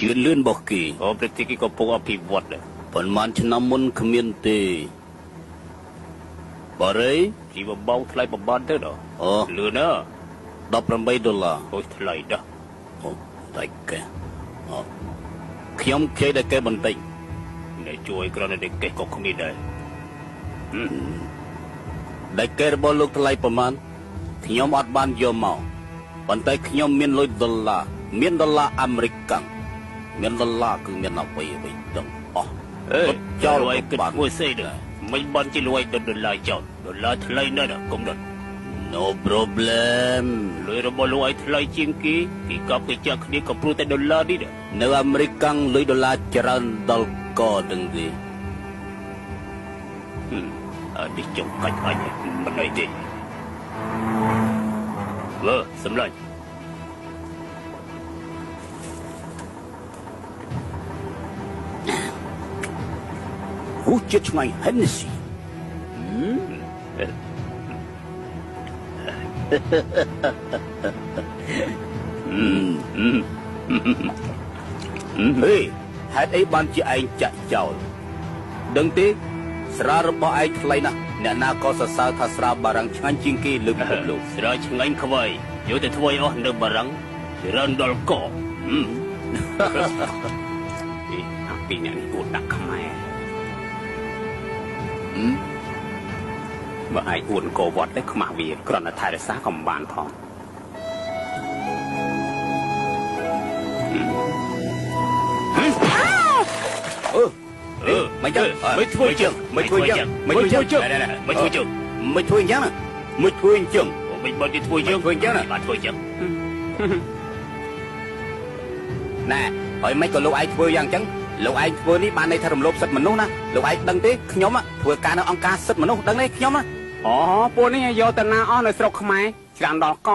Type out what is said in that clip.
ជឿនលឿនរបស់គេអូប្រទេសគេកំពុងអភិវឌ្ឍប៉ុន្មានឆ្នាំមុនគ្មានទេបារីជីវបោថ្លៃប្របានទៅដល់អូលឿនណា$18អូថ្លៃណាស់អូតែកែអូខ្ញុំគេតែកែបន្តិចអ្នកជួយគ្រាន់តែកែក៏គ្មានដែរដែលកែរបស់លោកថ្លៃប្រមាណខ្ញុំអត់បានយកមកប៉ុន្តែខ្ញុំមានលុយ$មាន$អាមេរិកកាំងមាន$គឺមានអ្វីទាំងអស់ចោលឲ្យគិតមួយស្អីដែរមិនបានជាលុយ$ចោល$ថ្លៃណាស់កុំដល់ No problem លុយរបស់លោកឲ្យថ្លៃជាងគេកប់គេចាក់គ្នាក៏ព្រោះតែ$នេះដែរនៅអាមេរិកកាំងលុយ$ច្រើនដល់កទាំងទេអត់ចង់កាច់អញមិនអីទេវើសម្លាញ់អូចិត្តឆ្ងាញ់ហេនស៊ីហេហេតុអីបានជាឯងចាក់ចោលដឹងទេស្រារបស់ឯងថ្លៃណាស់អ្នកណាក៏សរសើរថាស្រាបារាំងឆ្ងាញ់ជាងគេលើពិភពលោកស្រាឆ្ងាញ់ខ្វៃយកទៅធ្វើឲ្យអស់នៅបារាំងច្រើនដល់កអាពីអ្នកនេះគួរដាក់ខ្មែរបើឯងអួនកោវត្តទៅខ្មាស់វាគ្រាន់តែថែរក្សាក៏មិនបានផងមិនចឹងមិនធ្វើចឹងមិនធ្វើចឹងមិនធ្វើចឹងមិនធ្វើចឹងមិនធ្វើចឹងមិនធ្វើចឹងមិនបានទៅធ្វើចឹងធ្វើចឹងបានធ្វើចឹងណែហើយមិនក៏លោកឯងធ្វើយ៉ាងចឹងលោកឯងធ្វើនេះបានន័យថារំលោភសិទ្ធិមនុស្សណាលោកឯងដឹងទេខ្ញុំធ្វើការនៅអង្គការសិទ្ធិមនុស្សដឹងទេខ្ញុំអូពួកនេះយកទៅណាអស់នៅស្រុកខ្មែរច្រើនដល់ក